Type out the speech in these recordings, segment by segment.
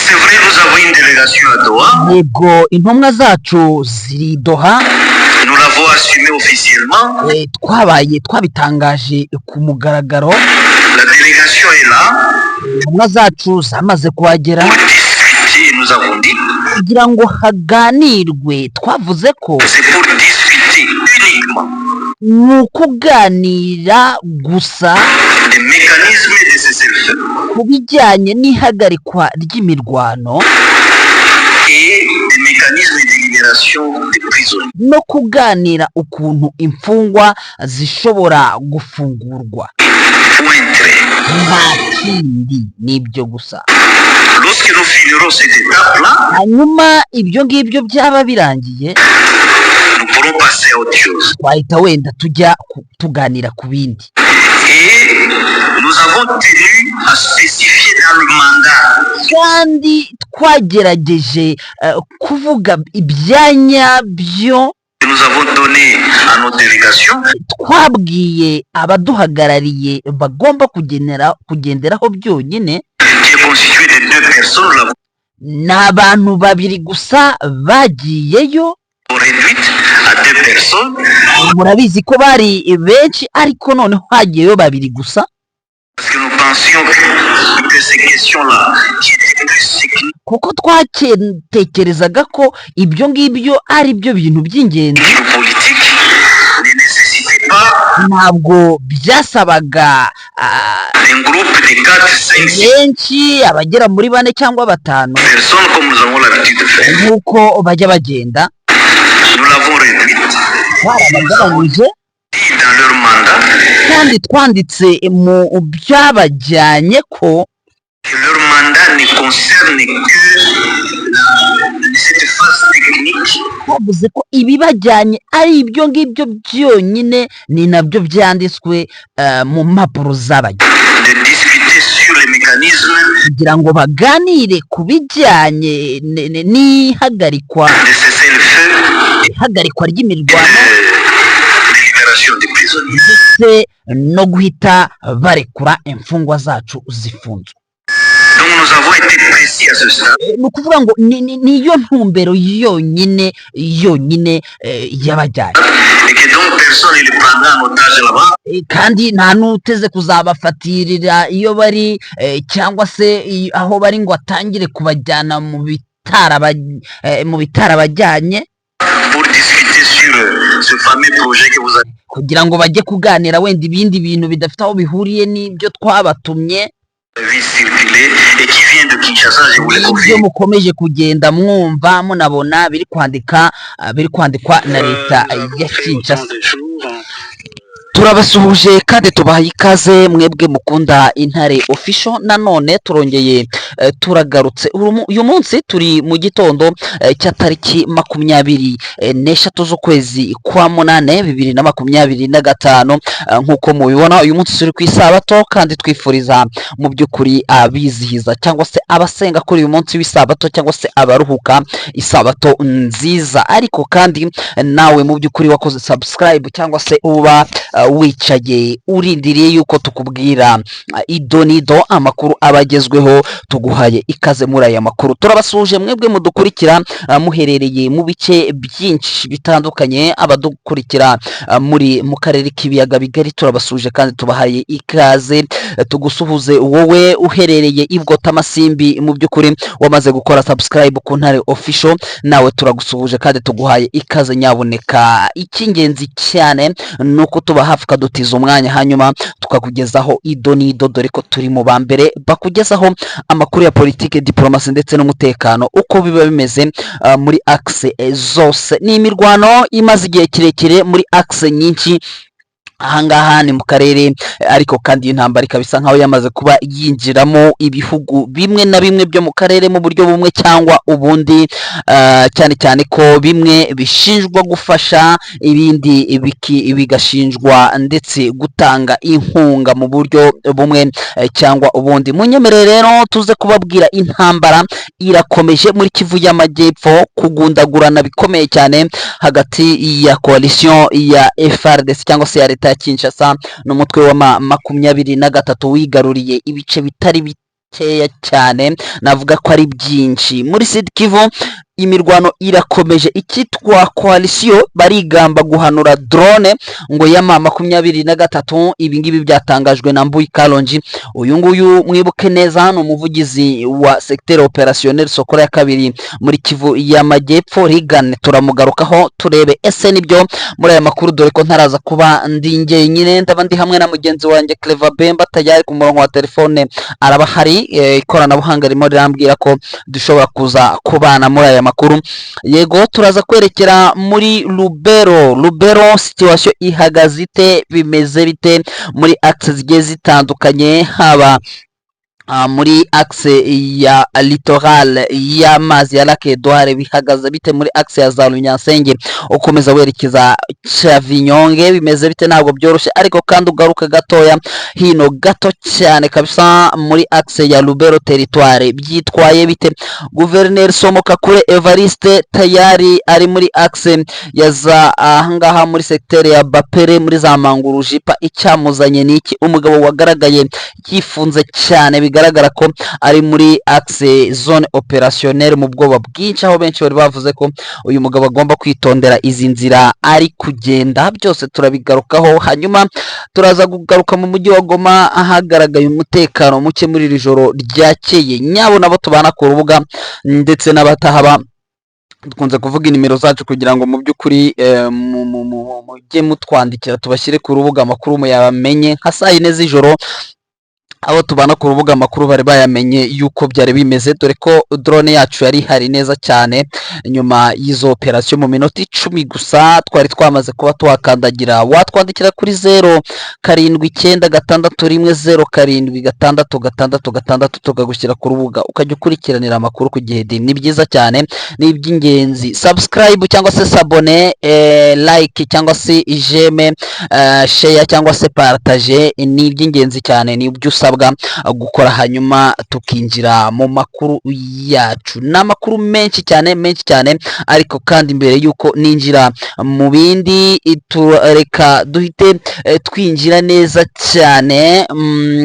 c'est vrai, nous avons une délégation à Doha. yego intumwa zacu ziri Doha. Nous l'avons assumé officiellement. Twabitangaje ku mugaragaro. La délégation est là. Intumwa zacu zamaze kuhagera Pour discuter, nous avons dit. kugira ngo haganirwe. Twavuze ko C'est pour discuter uniquement ni ukuganira gusa des mécanismes de cessez-le-feu ku bijyanye n'ihagarikwa ry'imirwano et des mécanismes de libération des prisonniers. no kuganira ukuntu imfungwa zishobora gufungurwa. Point très. Nta kindi n'ibyo gusa. Lorsque nous finirons cette étape-là, Hanyuma ibyo ngibyo byaba birangiye, nous pourrons passer à autre chose. twahita wenda tujya tuganira ku bindi. Et nous avons tenu à spécifier dans le mandat Kandi twagerageje kuvuga ibyanya byo que nous avons donné à nos délégations twabwiye abaduhagarariye bagomba kugenderaho byonyine. qui est constitué de 2 personnes. Nous l'avons Ni abantu babiri gusa bagiyeyo. réduite à 2 personnes Murabizi ko bari benshi ariko noneho hagiyeyo babiri gusa, parce que nous pensions que ces questions-là qui étaient plus techniques kuko twatekerezaga ko ibyo ngibyo ari byo bintu by'ingenzi, ou politiques ne nécessitaient pas ntabwo byasabaga un groupe de 4, 5, 6 benshi abagera muri 4 cyangwa 5 personnes comme nous avons l'habitude de faire. nk'uko bajya bagenda. Nous l'avons réduite Barabagabanyije dans leur mandat kandi twanditse mu byabajyanye ko que leur mandat ne concerne que cette phase technique bavuze ko ibibajyanye ari ibyo ngibyo byonyine, ni nabyo byanditswe mu mpapuro z'abajya, de discuter sur les mécanismes kugira ngo baganire ku bijyanye n'ihagarikwa de cessez-le-feu ihagarikwa ry'imirwano de libération des prisonniers. ndetse no guhita barekura imfungwa zacu zifunzwe. Donc nous avons été précis à ce stade. Ni ukuvuga ngo niyo ntumbero yonyine y'abajyanye, Et que donc personne ne les prendra en otage là-bas. kandi nta n'uteze kuzabafatirira iyo bari cyangwa se aho bari ngo atangire kubajyana mu bitarabajyanye Pour discuter sur ce fameux projet que vous avez kugira ngo bajye kuganira wenda ibindi bintu bidafite aho bihuriye n'ibyo twabatumye, vu circuler et qui vient de Kinshasa, je vous le ibyo confirme. mukomeje kugenda mwumva munabona biri kwandikwa na leta ya Kinshasa. Turabasuhuje kandi tubahaye ikaze mwebwe mukunda Intare Official. Nanone turongeye turagarutse uyu munsi turi mu gitondo cya tariki 23 z'ukwezi kwa 8 2025. Nkuko mubibona uyu munsi turi ku isabato kandi twifuriza mu by'ukuri abizihiza cyangwa se abasenga kuri uyu munsi w'isabato cyangwa se abaruhuka isabato nziza. Ariko kandi nawe mu by'ukuri wakoze subscribe cyangwa se uba wicaye urindiriye yuko tukubwira idonido amakuru abagezweho, tuguhaye ikaze muri aya makuru. Turabasuje mwebwe mudukurikira muherereye mu bice byinshi bitandukanye, abadukurikira mu karere k'ibiyaga bigari turabasuje kandi tubahaye ikaze. Tugusuhuze wowe uherereye ibwota Masimbi, mu by'ukuri wamaze gukora subscribe ku Ntare Official, nawe turagusuhuje kandi tuguhaye ikaze. Nyaboneka icy'ingenzi cyane nuko tuba hafi kadutiza umwanya hanyuma tukakugezaho idonido, dore ko turi mu bambere bakugezaho amakuru ya politike, diplomasi ndetse n'umutekano uko biba bimeze muri axe zose. Ni imirwano imaze igihe kirekire muri axe nyinshi ahangaha ni mu karere, ariko kandi intambara ikabisa nkaho yamaze kuba yinjiramo ibihugu bimwe na bimwe byo mu karere mu buryo bumwe cyangwa ubundi, cyane cyane ko bimwe bishinjwa gufasha, ibindi bigashinjwa ndetse gutanga inkunga mu buryo bumwe cyangwa ubundi. Munyemerere rero tuze kubabwira intambara irakomeje muri Kivu y'Amajyepfo, kugundagurana bikomeye cyane hagati ya coalition ya FARDC cyangwa se ya leta ya Kinshasa n'umutwe wa 23 wigaruriye ibice bitari bikeya cyane, navuga ko ari byinshi. Muri Sud Kivu imirwano irakomeje, ikitwa coalition barigamba guhanura drone ngo yama 23. Ibi ngibi byatangajwe na Mbuyi Kalonji. Uyu nguyu mwibuke neza hano umuvugizi wa secteur opérationnel Sokora ya kabiri muri Kivu y'Amajyepfo. Regan turamugarukaho turebe ese nibyo muri aya makuru, dore ko ntaraza kuba ndinge nyine, ndaba ndi hamwe na mugenzi wanjye Clever Bemba tayari ku murongo wa telefone araba hari. Ikoranabuhanga ririmo rirambwira ko dushobora kuza kubana muri aya makuru. Yego turaza kwerekera muri Lubero situation ihagaze ite, bimeze bite muri access zigiye zitandukanye, haba muri axe ya littoral y'amazi ya Lac Edouard bihagaze bite, muri axe ya za Runyansenge ukomeza werekeza Chavinyonge bimeze bite, ntabwo byoroshye, ariko kandi ugaruka gatoya hino gato cyane kabisa muri axe ya Lubero territoire byitwaye bite. Gouverneur Somoka kure Evariste tayari ari muri axe ya za ahangaha muri secteur ya Bapere muri za Mangurujipa. Icyamuzanye niki? Umugabo wagaragaye yifunze cyane, bigaragara ko ari muri axe zone opérationnelle mu bwoba bwinshi, aho benshi bari bavuze ko uyu mugabo agomba kwitondera izi nzira ari kugenda. Byose turabigarukaho, hanyuma turaza kugaruka mu mujyi wa Goma ahagaragaye umutekano muke muri iri joro ryakeye. Nyabo nabo tubana ku rubuga ndetse n'abatahaba dukunze kuvuga inimero zacu kugira ngo mu by'ukuri mujye mutwandikira tubashyire ku rubuga amakuru muyamenye nka saa 4 z'ijoro. Abo tubana ku rubuga amakuru bari bayamenye yuko byari bimeze, dore ko drone yacu yari hari neza cyane. Nyuma y'izo operation mu minota 10 gusa twari twamaze kuba twakandagira. Watwandikira kuri 0776107666 tukagushyira ku rubuga ukajya ukurikiranira amakuru ku gihe. Ni byiza cyane, ni iby'ingenzi. Subscribe cyangwa se s'abonner, like cyangwa se j'aime, share cyangwa se partage, ni iby'ingenzi cyane, ni ibyo usabwa gukora, hanyuma tukinjira mu makuru yacu. N'amakuru menshi cyane ariko kandi mbere yuko ninjira mu bindi reka duhite twinjira neza cyane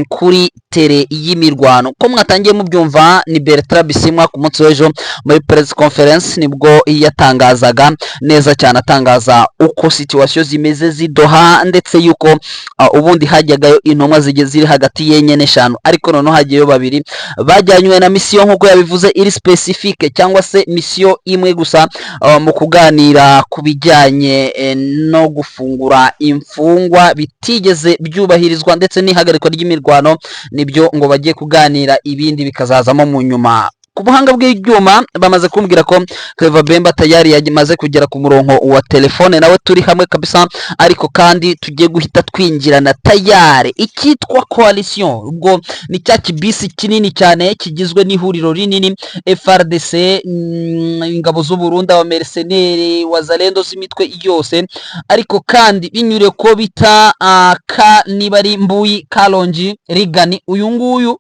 kuri tere y'imirwano. Ko mwatangiye mubyumva, ni Bertrand Bisimwa ku munsi w'ejo muri press conference nibwo yatangazaga neza cyane, atangaza uko situation zimeze zidoha, ndetse yuko ubundi hajyagayo intumwa ziri hagati yenye n'eshanu, ariko noneho hagiyeyo babiri bajyanywe na mission nk'uko yabivuze iri specifique, cyangwa se mission imwe gusa mu kuganira ku bijyanye no gufungura imfungwa bitigeze byubahirizwa ndetse n'ihagarikwa ry'imirwano. Nibyo ngo bagiye kuganira, ibindi bikazazamo mu nyuma. Ku buhanga bw'ibyuma bamaze kumbwira ko Clever Bemba tayari yamaze kugera ku murongo wa telefone, nawe turi hamwe kabisa, ariko kandi tugiye guhita twinjirana tayari. Ikitwa coalition ubwo ni cya kibisi kinini cyane kigizwe n'ihuriro rinini FRDC, ingabo z'u Burundi, aba mercenaires, wazalendo z'imitwe yose, ariko kandi binyure ko bita nibari Mbuyi Kalonji Regan. Uyu nguyu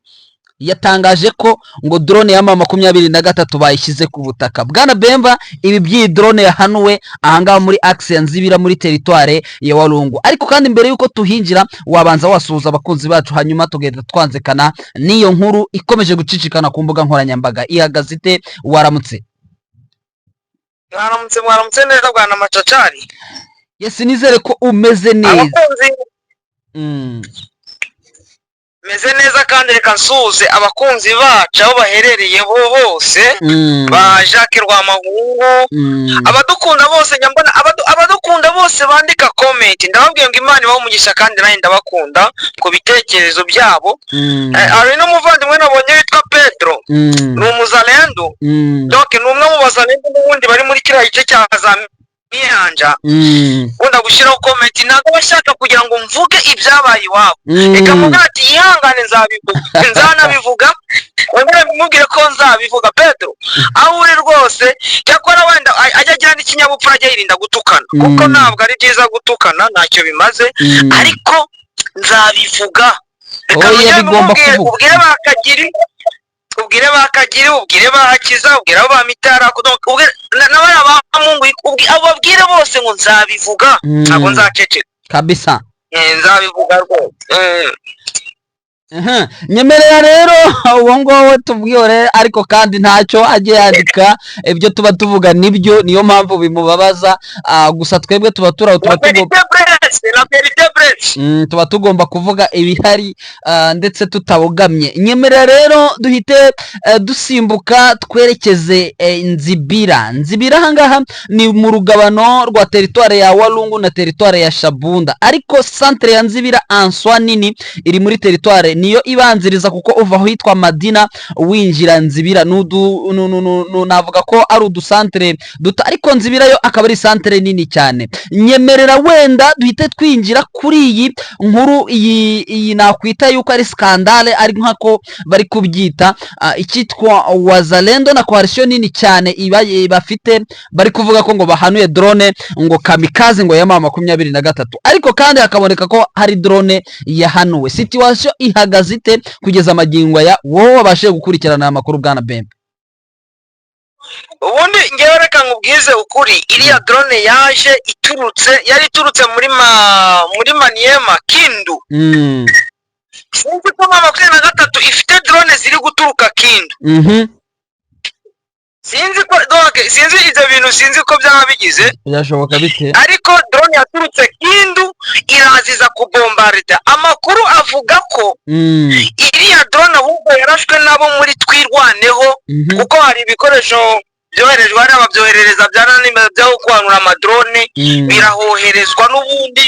yatangaje ko ngo drone ya 23 bayishyize ku butaka. Bwana Bemba, ibi by'iyi drone yahanuwe ahangaha muri axe ya Nzibira muri territoire ya Walungu. Ariko kandi mbere yuko tuhinjira, wabanza wasuhuza abakunzi bacu, hanyuma tugenda twanzekana n'iyo nkuru ikomeje gucicikana ku mbuga nkoranyambaga. Ihagaze ite? Waramutse? Mwaramutse neza bwana Macacari. Yes, nizere ko umeze neza. Meze neza kandi reka nsuze abakunzi bacu aho baherereye hose, ba Jacques Rwamahungu, abadukunda bose, nyambona abadukunda bose bandika comment, ndababwiye ngo Imana ibahe umugisha kandi nanjye ndabakunda ku bitekerezo byabo. Ari no muvandimwe nabonye witwa Pedro, ni umuzalendo, donc ni umwe mu bazalendo n'ubundi bari muri kiriya gice cya Nyanja. Wenda gushiraho comment, ntabwo bashaka kugira ngo mvuge ibyabaye iwabo. Reka mvuga ati ihangane nzanabivuga, wenda mubwire ko nzabivuga. Pedro aho uri rwose, cyakora wenda ajya agira n'ikinyabupfura, ajya yirinda gutukana, kuko ntabwo ari byiza gutukana, ntacyo bimaze, ariko nzabivuga. Reka bigomba kuvuga. Ubwire bakagiri, ubwire bahakiza, ubwire abo bamitara, n'abari abamungu, ababwire bose ngo nzabivuga, ntabwo nzaceceka kabisa. Nzabivuga rwose. nyemerera rero uwo nguwo tubwire ariko kandi ntacyo ajye yandika ibyo tuba tuvuga nibyo, niyo mpamvu bimubabaza, gusa twebwe tuba tuba tugomba kuvuga ibihari ndetse tutabogamye. nyemerera rero duhite dusimbuka twerekeze Nzibira ahangaha ni mu rugabano rwa teritwari ya Walungu na teritwari ya Shabunda, ariko centre ya Nzibira answa nini iri muri teritwari niyo ibanziriza, kuko uva aho hitwa Madina winjira Nzibira navuga ko ari udusantere duta, ariko Nzibira yo akaba ari santere nini cyane. nyemerera wenda duhite twinjira kuri iyi nkuru, iyi nakwita yuko ari skandale, ari nkako bari kubyita, icyitwa Wazalendo na coalition nini cyane bafite, bari kuvuga ko ngo bahanuye drone ngo kamikaze ngo ya M23, ariko kandi hakaboneka ko hari drone yahanuwe. Situation ihagaze ite kugeza magingo ya wowe wabashe gukurikirana amakuru bwana Bembe? ubundi ngewe reka nkubwize ukuri, iriya drone yari iturutse muri Maniema Kindu. sinzi ko M23 ifite drone ziri guturuka Kindu. sinzi ibyo bintu, sinzi ko byaba bigize, byashoboka bite, ariko drone yaturutse Kindu iraziza kubombarda. amakuru avuga ko iriya drone ahubwo yarashwe nabo muri Twirwaneho, kuko hari ibikoresho byoherejwe hari ababyoherereza byo kwanura amadrone birahoherezwa n'ubundi.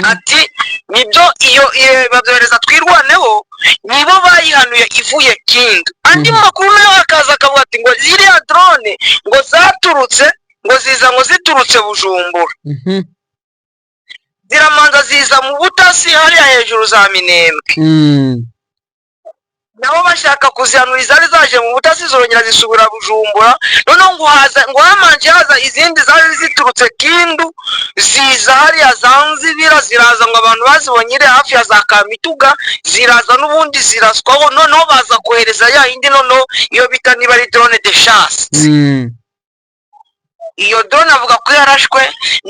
ati nibyo iyo babyohereza Twirwaneho nibo bayihanuye ivuye Kindu. andi makuru nayo akaza akavuga ati ngo ziriya drone ngo ziturutse Bujumbura, ziramanza ziza mu Butasi hariya hejuru za Minembwe. nabo bashaka kuzihanura izari zaje mu Butasi zorongera zisubira Bujumbura, noneho ngo hamanje haza izindi zari ziturutse Kindu ziza hariya Zanzibira, ziraza ngo abantu bazibonyere hafi ya za Kamituga, ziraza n'ubundi ziraswaho, noneho baza kohereza ya indi, noneho iyo bita niba ari drone de chasse. iyo drone avuga ko yarashwe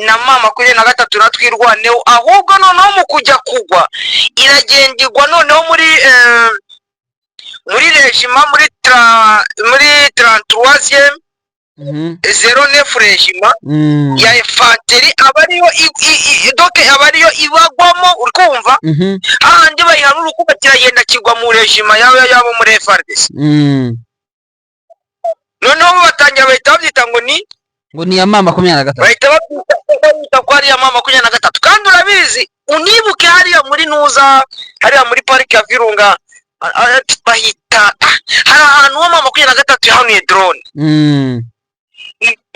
na M23 na Twirwaneho, ahubwo noneho mu kujya kugwa iragenderwa noneho muri regiment muri 33e 09 regiment ya infantry, abariyo ibagwamo, urumva ahandi bayihanura uko kiragenda kigwa mu regiment yabo muri FARDC. noneho batangira bahita babyita ngo ni ya M23, bahita babyita ko ari ya M23. kandi urabizi, unibuke hariya muri Nuza, hariya muri parike ya Virunga, bahita hari ahantu M23 yahanuye drone.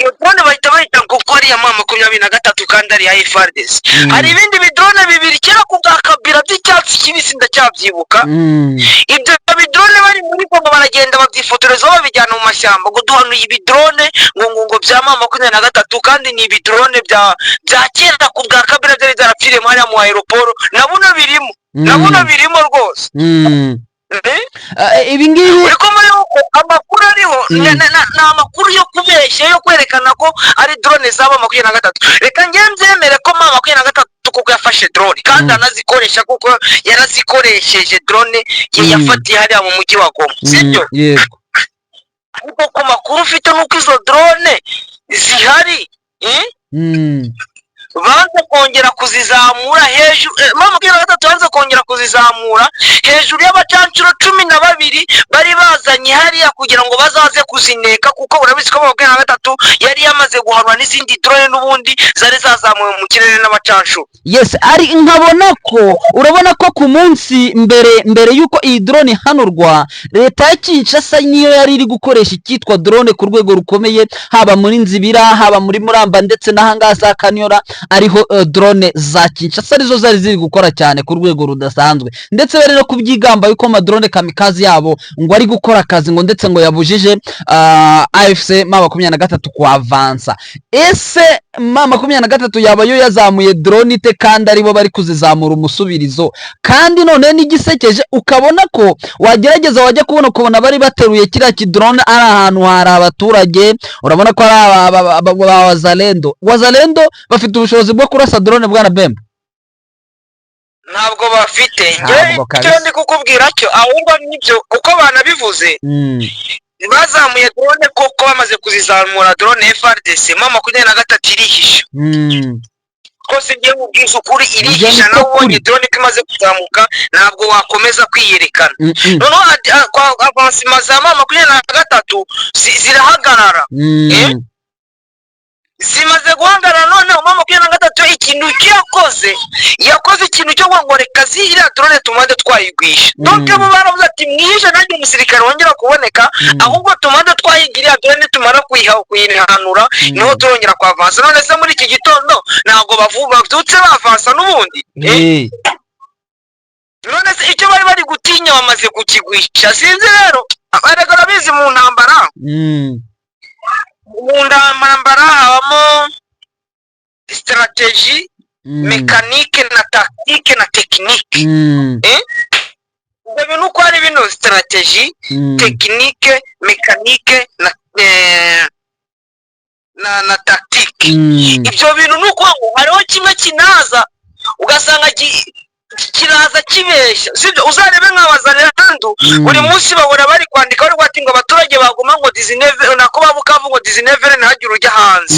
iyo drone bahita ngo ko ari ya M23 kandi ari ya FARDC. hari ibindi bidrone bibiri kera ku bwa Kabila by'icyatsi kibisi ndacyabyibuka. ibyo bidrone bari muri Kongo baragenda babyifotoreza babijyana mu mashyamba ngo duhanuye ibidrone ngo bya M23, kandi ni ibidrone bya kera ku bwa Kabila byari byarapfiriye hariya mu aeroport. nabuno birimo rwose. ibi ngibi uriko muri amakuru ariho ni amakuru yo kubeshya, yo kwerekana ko ari drone zaba M23. reka ngembyemere ko M23 kuko yafashe drone kandi anazikoresha, kuko yarazikoresheje drone yafatiye hariya mu mujyi wa Goma, sibyo? yego. ariko ku makuru ufite nuko izo drone zihari banze kongera kuzizamura hejuru. M23 banze kongera kuzizamura hejuru y'abacancuro 12 bari bazanye hariya kugira ngo bazaze kuzineka, kuko urabizi ko M23 yari yamaze guhanwa n'izindi drone n'ubundi zari zazamuwe mu kirere n'abacancuro. Yes, ari nkabona ko urabona ko ku munsi mbere yuko iyi drone hanurwa, leta ya Kinshasa niyo yari iri gukoresha icyitwa drone ku rwego rukomeye, haba muri Nzibira, haba muri Muramba ndetse n'ahanga za Kanyora, ariho drone za Kinshasa arizo zari ziri gukora cyane ku rwego rudasanzwe, ndetse bari no kubyigamba yuko drone kamikazi yabo ngo ari gukora akazi, ngo ndetse ngo yabujije AFC M23 kuavansa. ese M23 yaba yo yazamuye drone ite kandi aribo bari kuzizamura umusubirizo? kandi none n'igisekeje ukabona ko wagerageza wajya kubona bari bateruye kiriya kidrone ari ahantu hari abaturage, urabona ko ari Wazalendo bafite ubushobozi bwo kurasa drone bwana Bembe. ntabwo bafite Ntabwo icyo ndi kukubwira cyo ahubwo nibyo uko banabivuze bazamuye drone koko bamaze kuzizamura drone FRDC mama 23 irihisha kose ngiye mubwiza ukuri irihisha nawe ubonye drone ko imaze kuzamuka ntabwo wakomeza kwiyerekana noneho avansima za mama 23 zirahagarara zimaze guhagarara none mama 23 ikintu yakoze ikintu cyo ngo reka ziriya drone tumande twayigwisha donc abo baravuze ati mwishe nanjye umusirikare wongera kuboneka ahubwo tumande twayigiriya drone tumara kuyihanura niho turongera kwavansa none se muri iki gitondo ntabwo bavyutse bavansa n'ubundi none se icyo bari gutinya bamaze kukigwisha sinzi rero abaregora bizi mu ntambara habamo strategie mécanique na tactique na technique ubwo bintu uko ari bino strategie technique mécanique na tactique ibyo bintu nuko hariho kimwe kinaza ugasanga kiraza kibeshya sibyo uzarebe nk'abazanira ndu buri munsi bahora bari kwandika bari kwati ngo abaturage baguma ngo 19 nako babukavu ngo 19 ntihagire ujya hanze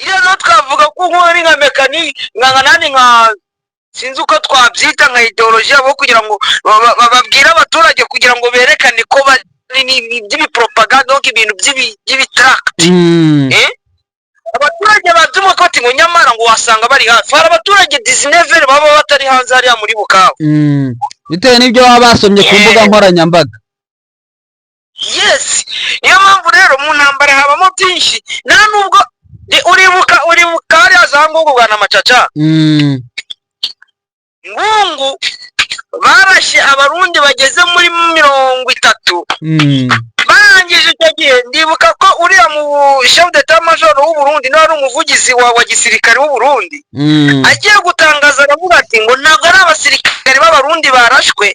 iyo no twavuga ko nk'uri nka mekanike nka sinzi uko twabyita nka ideology yabo kugira ngo bababwire abaturage kugira ngo berekane ko bari by'ibipropaganda ibintu by'ibitract abaturage batumwe ko ngo nyamara ngo wasanga bari hafi hari abaturage 19 baba batari hanze hariya muri Bukavu bitewe n'ibyo baba basomye ku mbuga nkoranyambaga. Yes, niyo mpamvu rero mu ntambara habamo byinshi nta nubwo uribuka hariya za Ngungu bwana Macaca Ngungu barashe abarundi bageze muri 30 barangije icyo gihe ndibuka ko uriya mu chef d'état major w'u Burundi n'ari umuvugizi wa gisirikare w'u Burundi agiye gutangaza aravuga ati ngo ntabwo ari abasirikare b'abarundi barashwe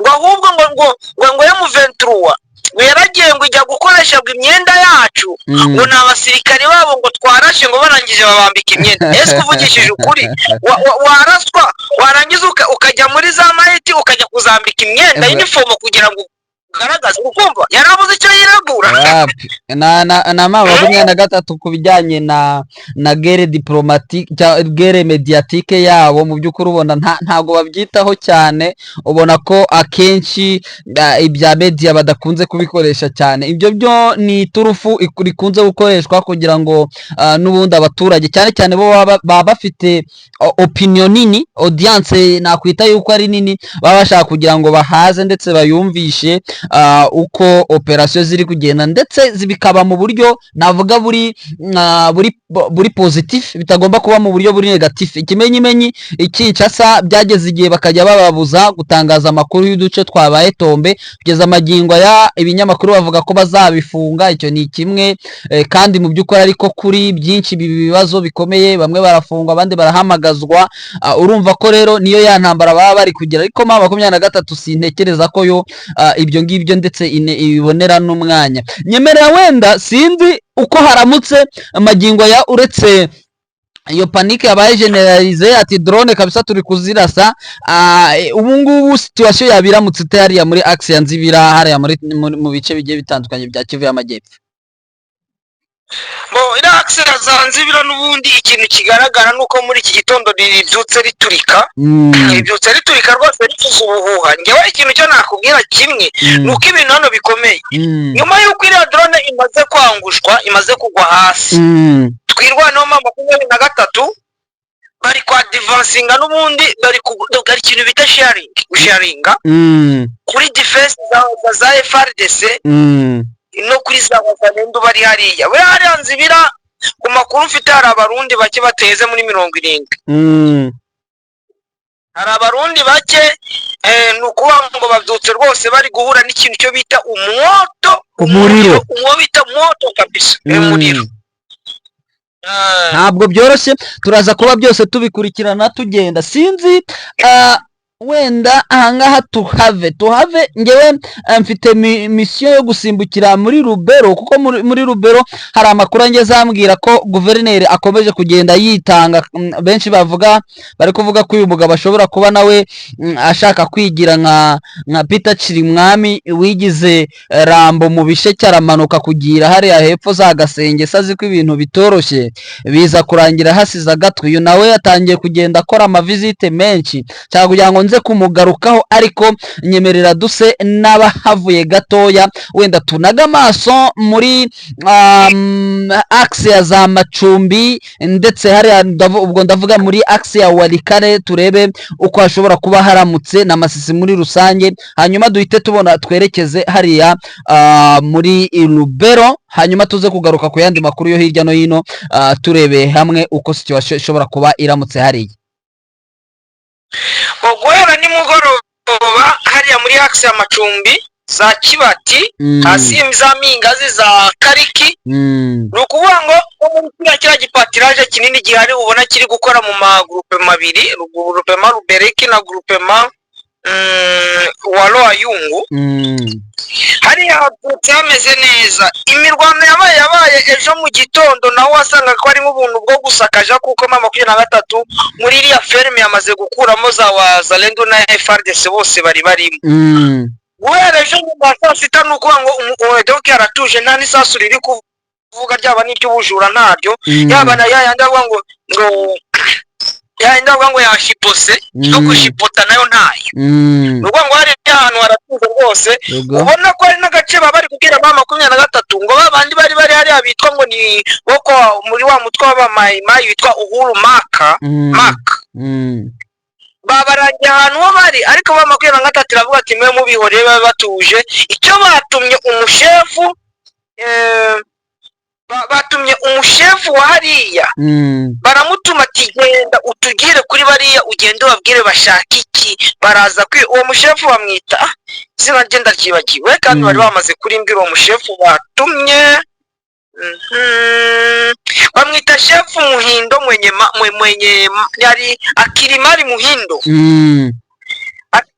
ngo ahubwo ngo M23 yaragiye ngo ijya gukoresha imyenda yacu ngo ni abasirikare babo ngo twarashe ngo barangije babambika imyenda ese kuvugishije ukuri waraswa warangiza ukajya muri za mayiti ukajya kuzambika imyenda uniform kugira ngo garagaza ukumva yarabuze icyo yiragura na makumyabiri na gatatu ku bijyanye na guerre diplomatique guerre mediatique yabo mu by'ukuri ubona ntago babyitaho cyane ubona ko akenshi ibya media badakunze kubikoresha cyane ibyo byo ni turufu ikunze gukoreshwa kugira ngo n'ubundi abaturage cyane cyane bo baba bafite opinion nini audience nakwita yuko ari nini baba bashaka kugira ngo bahaze ndetse bayumvishe uko operation ziri kugenda ndetse zibikaba mu buryo navuga buri positif bitagomba kuba mu buryo buri negatif ikimenyimenyi ikicasa byageze igihe bakajya bababuza gutangaza amakuru y'uduce twabaye tombe kugeza amagingo ya ibinyamakuru bavuga ko bazabifunga icyo ni kimwe kandi mu by'ukuri ariko kuri byinshi bibazo bikomeye bamwe barafungwa abandi barahamagazwa urumva ko rero niyo ya ntambara baba bari kugira ariko 23 sintekereza ko yo ibyo ngibyo ndetse ibonera n'umwanya nyemerera wenda sinzi uko haramutse amagingo ya uretse iyo panike yabaye generalize ati drone kabisa turi kuzirasa ubu ngubu situation yabiramutse hariya muri axe ya Nzibira hariya mu bice bigiye bitandukanye bya Kivu y'Amajyepfo ira axe za Nzibira n'ubundi ikintu kigaragara nuko muri iki gitondo ribyutse riturika rwose rifuza ubuhuha ngewe ikintu cyo nakubwira kimwe nuko ibintu hano bikomeye nyuma y'uko iriya drone imaze kwangushwa imaze kugwa hasi twirwanaho 23 bari kwa advancinga n'ubundi bari ikintu bita sharinga kuri defense za FRDC no kuri za Wazalendo bari hariya we hariya Nzibira ku makuru mfite hari abarundi bake bateze muri 70 hari abarundi bake nukuba ngo babyutse rwose bari guhura n'ikintu cyo bita umuriro kabisa umuriro ntabwo byoroshye turaza kuba byose tubikurikirana tugenda sinzi wenda ahangaha tuhave ngewe mfite misiyo yo gusimbukira muri Rubero, kuko muri Rubero hari amakuru angeze ambwira ko guverineri akomeje kugenda yitanga. Benshi bari kuvuga ko uyu mugabo ashobora kuba nawe ashaka kwigira nka Peter Chirimwami wigize Rambo mu bisheke aramanuka kugira hariya hepfo za Gasenge, sazi ko ibintu bitoroshye biza kurangira hasize agatwe. Uyu nawe yatangiye kugenda akora amavizite menshi cyangwa kugira ngo nze kumugarukaho, ariko nyemerera duse n'abahavuye gatoya wenda tunaga amaso muri axe ya za Macumbi ndetse hariya ubwo ndavuga muri axe ya Walikare, turebe uko hashobora kuba haramutse na Masisi muri rusange, hanyuma duhite tubona twerekeze hariya muri Rubero, hanyuma tuze kugaruka ku yandi makuru yo hirya no hino, turebe hamwe uko situation ishobora kuba iramutse hariya. Guhera nimugoroba hariya muri axe ya Macumbi za Kibati hasi za Mingazi za Kariki, nukuvuga ngo muri kiriya gipatiraje kinini gihari ubona kiri gukora mu magrupe mabiri, groupement Rubereki na groupement Walo Ayungu. Hariya hatutse hameze neza. Imirwano yabaye ejo mu gitondo, naho wasanga ko harimo ubuntu bwo gusakaja kuko mama 23 muri iriya ferme yamaze gukuramo za Wazalendo na FARDC bose bari barimo. Guhera ejo mu saa sita nukuvuga ngo umudoki aratuje, nta n'isasu riri kuvuga ryaba n'iby'ubujura ntabyo, yaba na yayandi avuga ngo yashipose no gushipota nayo ntayo. Nuko ngo hari ahantu haratuje rwose, ubona ko ari n'agace bari kubwira mama 23 ngo babandi bari hariya bitwa ngo ni boko muri wa mutwe w'abamayimayi witwa Uhuru Maka. Babarangiye ahantu ho bari, ariko mama 23 iravuga ati mwe mubihore babe batuje. Icyo batumye umushefu wa hariya, baramutuma ati genda utugire kuri bariya, ugende ubabwire bashaka iki. Baraza uwo mushefu bamwita izina rye ndacyibagiwe, kandi bari bamaze kurimbwira uwo mushefu batumye, bamwita shefu Muhindo mwenye yari Akilimari Muhindo.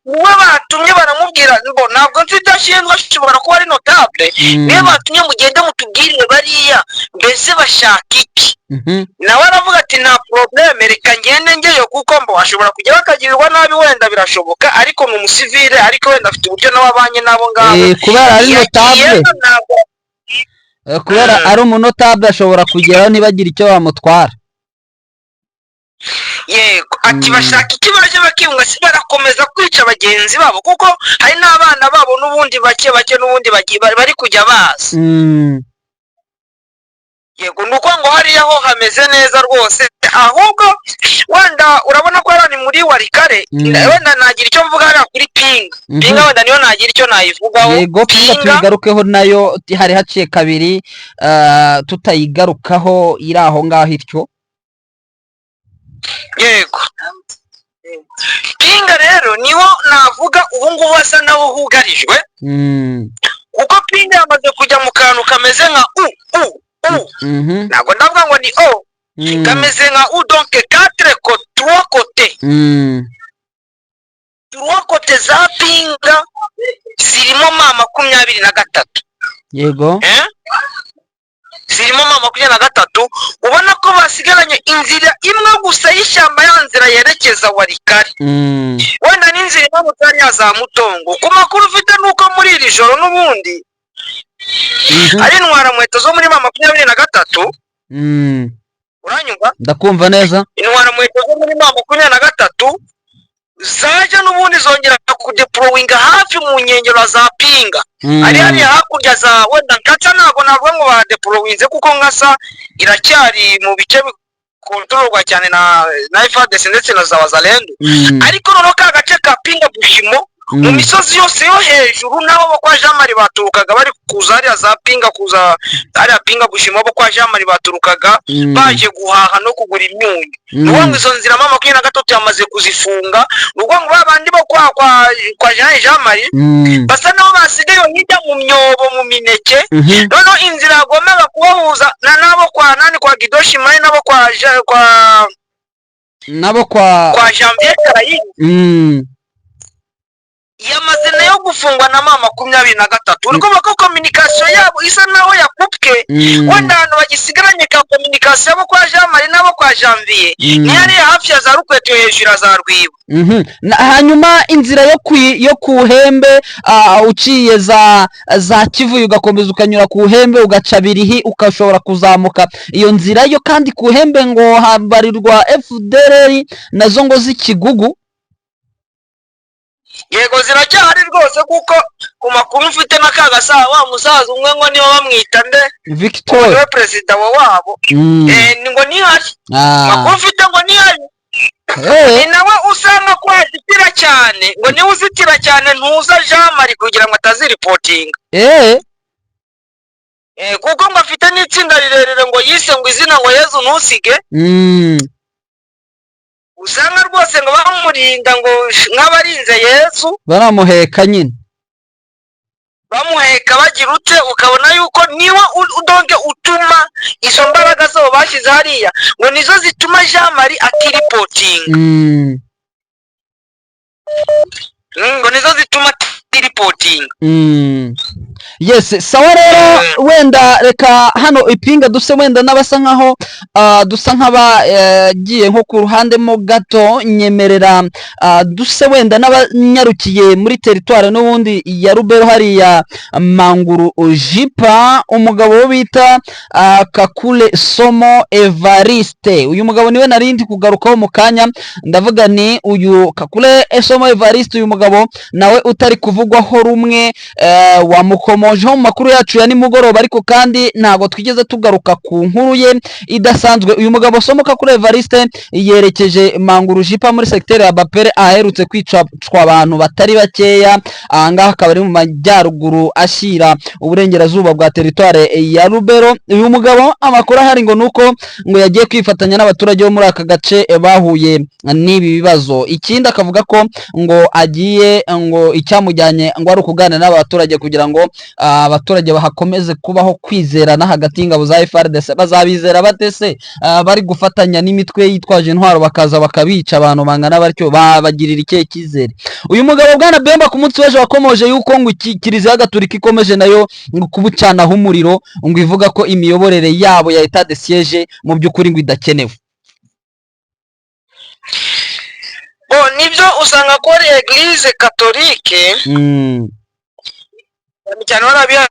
Uwe batumye baramubwira ngo ntabwo nzi idashinzwe, ashobora kuba ari notable, niyo batumye mugende mutubwirire bariya mbese bashaka iki. Nawe aravuga ati nta probleme, reka ngende ngeyo kuko mbo ashobora kujya bakagirirwa nabi, wenda birashoboka, ariko mu musivile, ariko wenda afite uburyo n'ababanye nabo ngabo. Kubera ari notable, kubera ari umunotable ashobora kugeraho ntibagire icyo bamutwara. Yego, ati bashaka iki baje bakiyunga, si barakomeza kwica bagenzi babo, kuko hari n'abana babo n'ubundi bake n'ubundi bari kujya baza. Yego, nuko ngo hariya ho hameze neza rwose, ahubwo wenda urabona ko ari muri Walikare, wenda nagira icyo mvuga hariya kuri Pinga, wenda niyo nagira icyo nayivugaho. Yego, Pinga tuyigarukeho nayo, hari haciye kabiri tutayigarukaho, iri aho ngaho ityo. Yego, Pinga rero niho navuga ubu ngubu asa naho hugarijwe, kuko Pinga yamaze kujya mu kantu kameze nka ntabwo ndavuga ngo ni kameze nka donc 3 côtés. 3 côtés za Pinga zirimo mama 23. Yego, zirimo mama 23, ubona ko basigaranye inzira imwe gusa y'ishyamba, ya nzira yerekeza Walikare. Wenda n'inzira imwe mutari za Mutongo. Ku makuru ufite nuko muri iri joro n'ubundi ari intwara muheto zo muri mama 23. Uranyumva? Ndakumva neza. Intwara muheto zo muri mama 23 zaje n'ubundi zongera kudeployinga hafi mu nkengero za Pinga. Ari hakurya za wenda Nkatsa, ntabwo navuga ngo badeployinze kuko Nkasa iracyari mu bice bikontororwa cyane na FARDC ndetse na za Wazalendo, ariko noneho ka gace ka Pinga Bushimo mu misozi yose yo hejuru, nabo bo kwa Jamari baturukaga bari kuza hariya za Pinga, kuza hariya Pinga Bushimo, bo kwa Jamari baturukaga baje guhaha no kugura imyunyu. Nuko izo nzira mama 23 yamaze kuzifunga, nuko ngo babandi bo kwa Jamari basa naho basigaye hirya mu myobo mu mineke. Noneho inzira yagombaga kubahuza nabo kwa nani, kwa Gidoshi Mai, nabo kwa Janvier Karayini. yamaze nayo gufungwa na mama 23 uriko bako communication yabo isa naho yakupwe wenda abantu bagisigaranye ka communication yabo kwa Jean Marie nabo kwa Janvier ni yari hafi ya za Rukweto hejuru za Rwibo. Hanyuma inzira yo kuhembe uciye za Kivu ugakomeza ukanyura kuhembe ugaca Birihi ukashobora kuzamuka iyo nzira yo kandi kuhembe ngo habarirwa FDLR nazo ngo z'ikigugu. Yego ziracyahari rwose kuko ku makuru mfite n'akagasa wa musaza umwe ngo niyo bamwita nde Victor we president wabo ngo ni hari makuru mfite ngo ni hari ni nawe usanga kwazitira cyane ngo niwe uzitira cyane ntuza Jean Marie kugira ngo ataziripotinga kuko ngo afite n'itsinda rirerire ngo yise ngo izina ngo Yezu ntusige usanga rwose ngo bamurinda ngo nk'abarinze Yesu baramuheka nyine bamuheka bagira ute ukabona yuko niwe udonge utuma izo mbaraga zo bashyize hariya ngo nizo zituma Jean Marie atiripotinga ngo nizo zituma atiripotinga. Yes, sawa rero wenda reka hano ipinga duse wenda nabasa nkaho dusa nk'abagiye nko ku ruhande mo gato nyemerera duse wenda n'abanyarukiye muri territoire n'ubundi ya Rubero hariya Manguru Jipa umugabo bita Kakule Somo Evariste. Uyu mugabo niwe narindi kugarukaho mu kanya ndavuga ni uyu Kakule Somo Evariste uyu mugabo nawe utari kuvugwaho rumwe wamukomojeho mu makuru yacu ya nimugoroba ariko kandi ntago twigeze tugaruka ku nkuru ye idasanzwe. Uyu mugabo Somoka kuri Evariste yerekeje Manguru Jipa muri secteur ya Bapere aherutse kwicwa abantu batari bakeya ahangaha akaba ari mu majyaruguru ashyira uburengerazuba bwa territoire ya Rubero. Uyu mugabo amakuru ahari ngo nuko ngo yagiye kwifatanya n'abaturage bo muri aka gace bahuye n'ibi bibazo. Ikindi akavuga ko ngo agiye ngo icyamujyanye ngo ari ukuganira n'abaturage kugira ngo abaturage bahakomeze kubaho kwizerana hagati y'ingabo za FARDC. Bazabizera batese bari gufatanya n'imitwe yitwaje intwaro bakaza bakabica abantu bangana batyo babagirira icyo kizere. Uyu mugabo bwana Bemba ku munsi w'ejo wakomoje yuko ngo Kiliziya Gatolika ikomeje nayo ngo kubucanaho umuriro ngo ivuga ko imiyoborere yabo ya etat de siège mu by'ukuri ngo idakenewe. Nibyo usanga ko ari Eglise Catholique cyane barabiha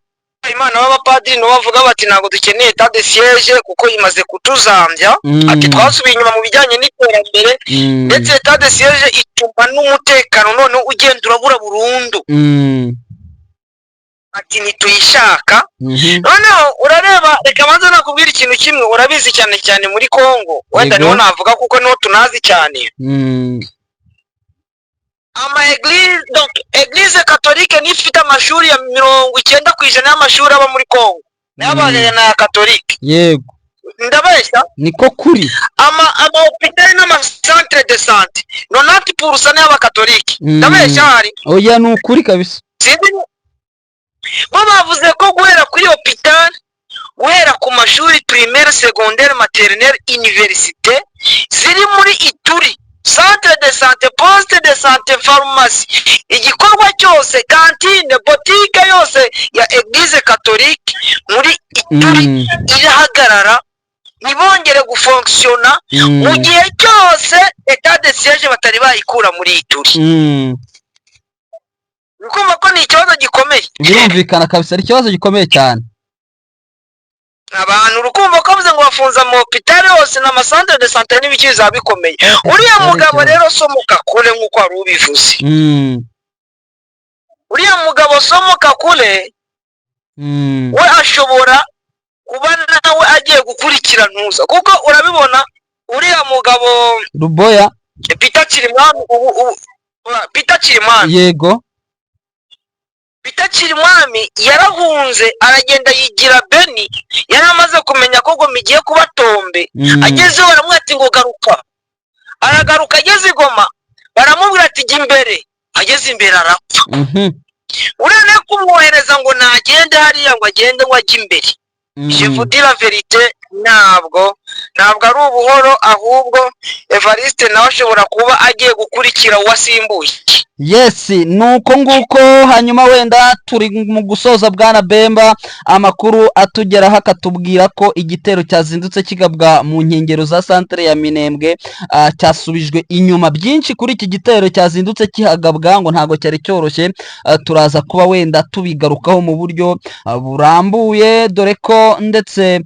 Imana b'abapadiri no bavuga bati ntago dukeneye etat de siège kuko imaze kutuzambya ati twasubiye inyuma mu bijyanye n'iterambere ndetse etat de siège ituma n'umutekano none ugenda urabura burundu ati nituyishaka. Noneho urareba reka manza nakubwira ikintu kimwe urabizi cyane cyane muri Kongo wenda niho navuga kuko niho tunazi cyane donc Eglise Catholique nifite amashuri ya 90% y'amashuri aba muri Kongo n'abanye na Catholique. Yego ndabeshya niko kuri ama hôpital n'ama centre de santé 90% y'aba Catholique ndabeshya hari oya n'ukuri kabisa. Bo bavuze ko guhera kuri hôpital guhera ku mashuri primaire secondaire maternelle université ziri muri Ituri centre de santé poste de santé pharmacie igikorwa cyose cantine boutique yose ya Eglise Catholique muri Ituri irahagarara nibongere gufonctiona mu gihe cyose etat de siège batari bayikura muri Ituri. Ukumva ko ni ikibazo gikomeye birumvikana kabisa ari ikibazo gikomeye cyane. Abantu urukumva ko bavuze ngo bafunza mu hôpital yose na centre de santé n'ibikiza bikomeye. Uriya mugabo rero Somoka kure nkuko ari ubivuze uriya mugabo Somoka kure we ashobora kuba nawe agiye gukurikira ntuza kuko urabibona uriya mugabo Ruboya Peter Chirimwami yego Peter Chirimwami yarahunze aragenda yigira Beni yari amaze kumenya ko ngo migiye kuba Tombe agezeho baramwati ngo garuka aragaruka ageze Goma baramubwira ati jya imbere ageze imbere arapfa. Urene kumwohereza ngo nagende hariya ngo agende ngo ajye imbere. Je vous dis la vérité ntabwo ari ubuhoro ahubwo Evariste nawe ashobora kuba agiye gukurikira uwasimbuye Yes, nuko nguko. Hanyuma wenda turi mu gusoza bwana Bemba, amakuru atugeraho akatubwira ko igitero cyazindutse kigabwa mu nkengero za santere ya Minembwe cyasubijwe inyuma. Byinshi kuri iki gitero cyazindutse kihagabwa ngo ntago cyari cyoroshye, turaza kuba wenda tubigarukaho mu buryo burambuye, dore ko ndetse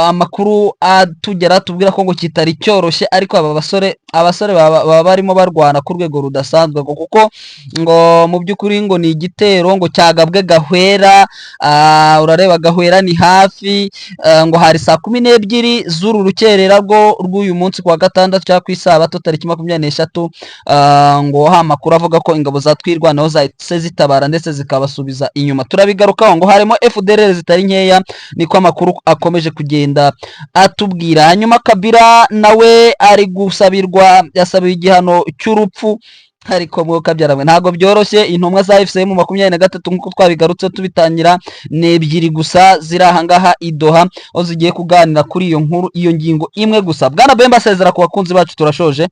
amakuru atugera tubwira ko ngo kitari cyoroshye, ariko aba abasore baba barimo barwana ku rwego rudasanzwe, kuko ngo mu by'ukuri ngo ni igitero ngo cyagabwe Gahwera. Urareba Gahwera ni hafi, ngo hari saa 12 z'uru rukerera rw'uyu munsi kwa gatandatu cyangwa ku isabato tariki 26, ngo amakuru avuga ko ingabo za twirwanaho zahise zitabara ndetse zikabasubiza inyuma. Turabigarukaho ngo harimo FDLR zitari nkeya, niko amakuru akomeje kugenda atubwira. Hanyuma Kabila nawe ari gusabirwa, yasabiwe igihano cy'urupfu, ariko mwuka byaramwe ntago byoroshye. Intumwa za FCM 23 nkuko twabigarutse tubitangira ne ebyiri gusa ziri ahangaha Idoha, aho zigiye kuganira kuri iyo nkuru, iyo ngingo imwe gusa. Bwana Bemba, asezera ku bakunzi bacu, turashoje.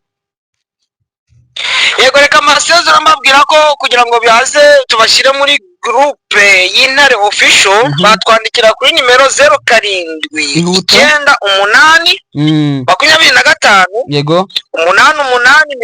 Yego, reka amasezerano mbabwira ko kugira ngo bihaze tubashyire muri groupe y'Intare Official, batwandikira kuri nimero 0798 25 yego 88